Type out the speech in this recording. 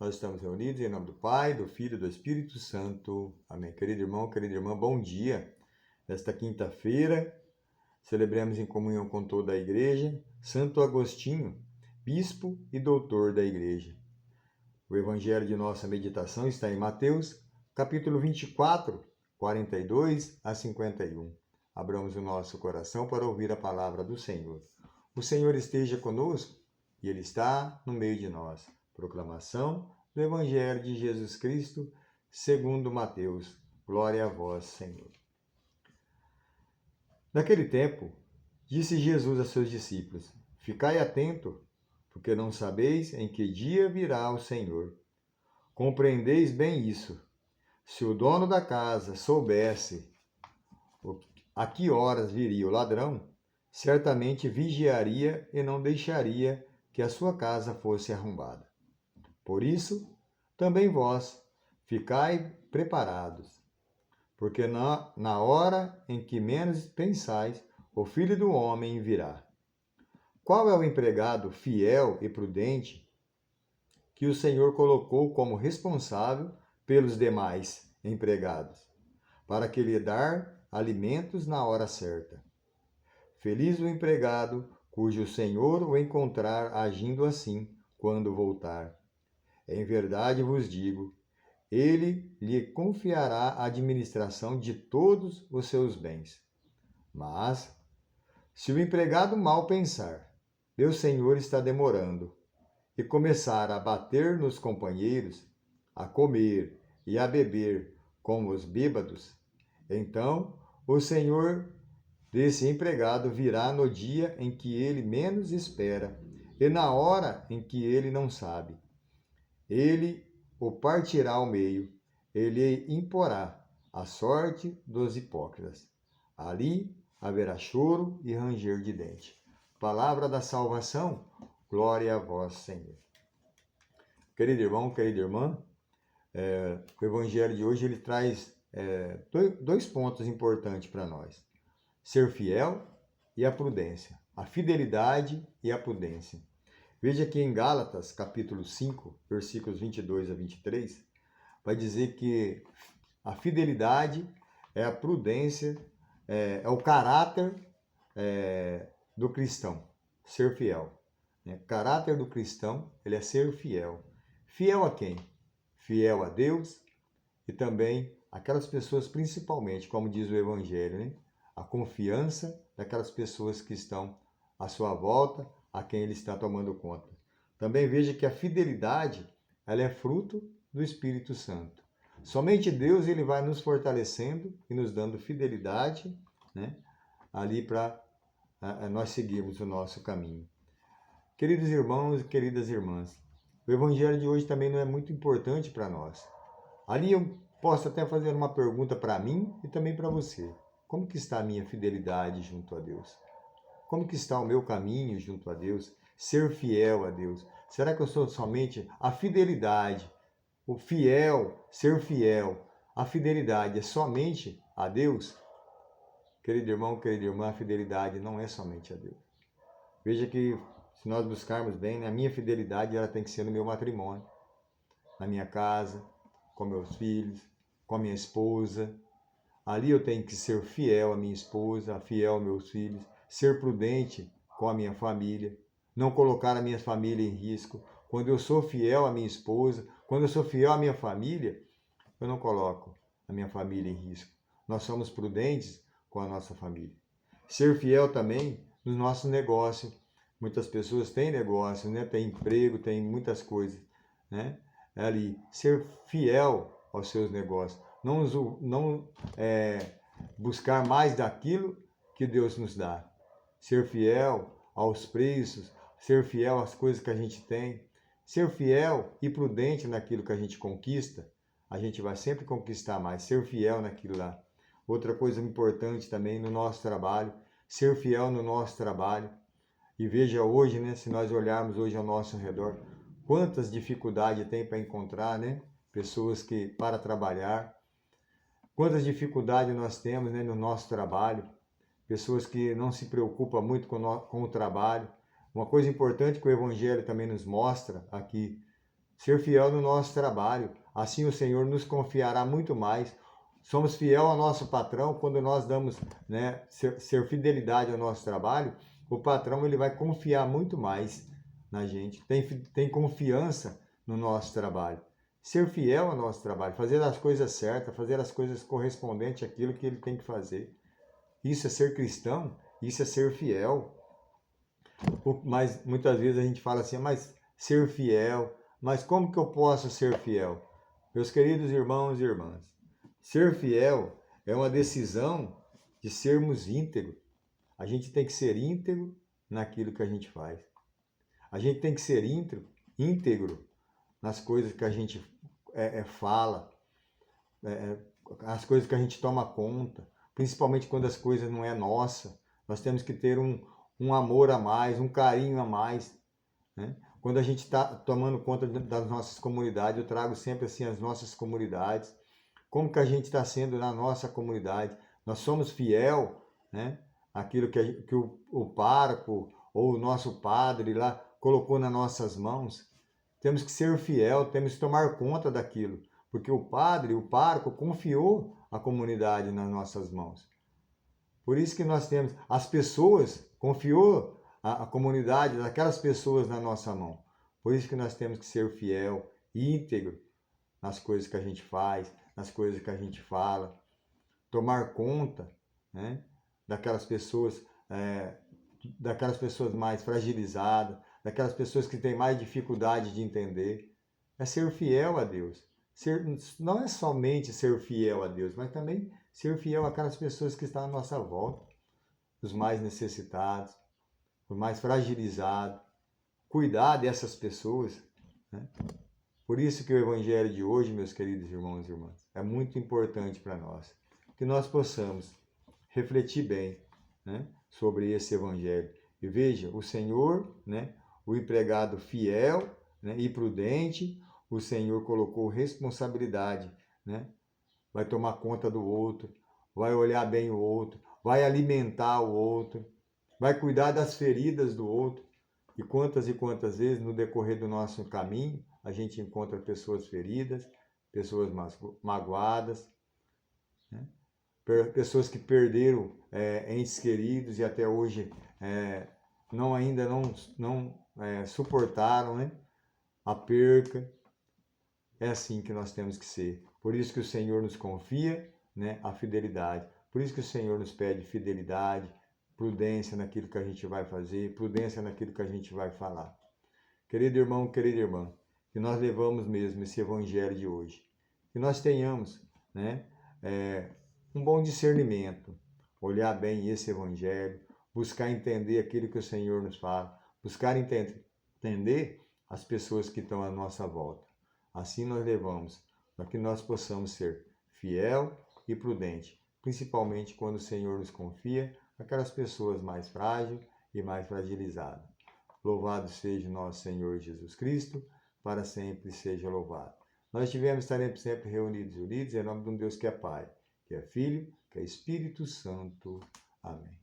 Nós estamos reunidos em nome do Pai, do Filho e do Espírito Santo. Amém. Querido irmão, querida irmã, bom dia. Nesta quinta-feira, celebramos em comunhão com toda a Igreja Santo Agostinho, bispo e doutor da Igreja. O evangelho de nossa meditação está em Mateus, capítulo 24, 42 a 51. Abramos o nosso coração para ouvir a palavra do Senhor. O Senhor esteja conosco e Ele está no meio de nós. Proclamação do Evangelho de Jesus Cristo, segundo Mateus. Glória a vós, Senhor. Naquele tempo, disse Jesus a seus discípulos: Ficai atento, porque não sabeis em que dia virá o Senhor. Compreendeis bem isso. Se o dono da casa soubesse a que horas viria o ladrão, certamente vigiaria e não deixaria que a sua casa fosse arrombada. Por isso, também vós, ficai preparados, porque na hora em que menos pensais, o Filho do Homem virá. Qual é o empregado fiel e prudente que o Senhor colocou como responsável pelos demais empregados, para que lhe dar alimentos na hora certa? Feliz o empregado cujo Senhor o encontrar agindo assim quando voltar. Em verdade vos digo, ele lhe confiará a administração de todos os seus bens. Mas, se o empregado mal pensar, meu senhor está demorando, e começar a bater nos companheiros, a comer e a beber com os bêbados, então o senhor desse empregado virá no dia em que ele menos espera e na hora em que ele não sabe. Ele o partirá ao meio, ele imporá a sorte dos hipócritas. Ali haverá choro e ranger de dente. Palavra da salvação, glória a vós, Senhor. Querido irmão, querida irmã, o evangelho de hoje ele traz dois pontos importantes para nós: ser fiel e a prudência, a fidelidade e a prudência. Veja que em Gálatas, capítulo 5, versículos 22 a 23, vai dizer que a fidelidade é a prudência, é o caráter do cristão, ser fiel. O caráter do cristão, ele é ser fiel. Fiel a quem? Fiel a Deus e também aquelas pessoas, principalmente, como diz o Evangelho, né? A confiança daquelas pessoas que estão à sua volta, a quem ele está tomando conta. Também veja que a fidelidade, ela é fruto do Espírito Santo. Somente Deus ele vai nos fortalecendo e nos dando fidelidade, né, ali para nós seguirmos o nosso caminho. Queridos irmãos e queridas irmãs, o Evangelho de hoje também não é muito importante para nós. Ali eu posso até fazer uma pergunta para mim e também para você. Como que está a minha fidelidade junto a Deus? Como que está o meu caminho junto a Deus? Ser fiel a Deus. Será que eu sou somente a fidelidade? O fiel, ser fiel. A fidelidade é somente a Deus? Querido irmão, querida irmã, a fidelidade não é somente a Deus. Veja que se nós buscarmos bem, né, a minha fidelidade ela tem que ser no meu matrimônio, na minha casa, com meus filhos, com a minha esposa. Ali eu tenho que ser fiel à minha esposa, fiel aos meus filhos, ser prudente com a minha família, não colocar a minha família em risco. Quando eu sou fiel à minha esposa, quando eu sou fiel à minha família, eu não coloco a minha família em risco. Nós somos prudentes com a nossa família. Ser fiel também nos nossos negócios. Muitas pessoas têm negócio, né? Têm emprego, têm muitas coisas, né? Ali, ser fiel aos seus negócios. Não buscar mais daquilo que Deus nos dá. Ser fiel aos preços, ser fiel às coisas que a gente tem, ser fiel e prudente naquilo que a gente conquista, a gente vai sempre conquistar mais, ser fiel naquilo lá. Outra coisa importante também no nosso trabalho, ser fiel no nosso trabalho. E veja hoje, né, se nós olharmos hoje ao nosso redor, quantas dificuldades tem para encontrar, né, pessoas que para trabalhar, quantas dificuldades nós temos, né, no nosso trabalho. Pessoas que não se preocupam muito com o trabalho. Uma coisa importante que o Evangelho também nos mostra aqui, ser fiel no nosso trabalho. Assim o Senhor nos confiará muito mais. Somos fiel ao nosso patrão quando nós damos, né, ser fidelidade ao nosso trabalho. O patrão ele vai confiar muito mais na gente. Tem confiança no nosso trabalho. Ser fiel ao nosso trabalho, fazer as coisas certas, fazer as coisas correspondentes àquilo que ele tem que fazer. Isso é ser cristão, isso é ser fiel. Mas muitas vezes a gente fala assim, mas ser fiel, mas como que eu posso ser fiel? Meus queridos irmãos e irmãs, ser fiel é uma decisão de sermos íntegros. A gente tem que ser íntegro naquilo que a gente faz. A gente tem que ser íntegro nas coisas que a gente fala, as coisas que a gente toma conta, principalmente quando as coisas não é nossa. Nós temos que ter um amor a mais, um carinho a mais, né? Quando a gente está tomando conta das nossas comunidades, eu trago sempre assim as nossas comunidades, como que a gente está sendo na nossa comunidade. Nós somos fiel, né? Aquilo que o pároco ou o nosso padre lá colocou nas nossas mãos. Temos que ser fiel, temos que tomar conta daquilo, porque o padre, o pároco, confiou a comunidade nas nossas mãos. Por isso que nós temos as pessoas, confiou a comunidade daquelas pessoas na nossa mão. Por isso que nós temos que ser fiel, íntegro nas coisas que a gente faz, nas coisas que a gente fala, tomar conta, né, daquelas pessoas mais fragilizadas, daquelas pessoas que têm mais dificuldade de entender. É ser fiel a Deus. Não é somente ser fiel a Deus, mas também ser fiel àquelas pessoas que estão à nossa volta, os mais necessitados, os mais fragilizados. Cuidar dessas pessoas, né? Por isso que o Evangelho de hoje, meus queridos irmãos e irmãs, é muito importante para nós. Que nós possamos refletir bem, né, sobre esse Evangelho. E veja, o Senhor, né, o empregado fiel, né, e prudente, o Senhor colocou responsabilidade, né? Vai tomar conta do outro, vai olhar bem o outro, vai alimentar o outro, vai cuidar das feridas do outro. E quantas vezes no decorrer do nosso caminho a gente encontra pessoas feridas, pessoas magoadas, né? Pessoas que perderam entes queridos e até hoje ainda não suportaram, né, a perca. É assim que nós temos que ser. Por isso que o Senhor nos confia, né, a fidelidade. Por isso que o Senhor nos pede fidelidade, prudência naquilo que a gente vai fazer, prudência naquilo que a gente vai falar. Querido irmão, querida irmã, que nós levamos mesmo esse Evangelho de hoje. Que nós tenhamos, né, um bom discernimento, olhar bem esse Evangelho, buscar entender aquilo que o Senhor nos fala, buscar entender as pessoas que estão à nossa volta. Assim nós levamos para que nós possamos ser fiel e prudente, principalmente quando o Senhor nos confia aquelas pessoas mais frágeis e mais fragilizadas. Louvado seja o nosso Senhor Jesus Cristo, para sempre seja louvado. Nós estaremos sempre reunidos e unidos em nome de um Deus que é Pai, que é Filho, que é Espírito Santo. Amém.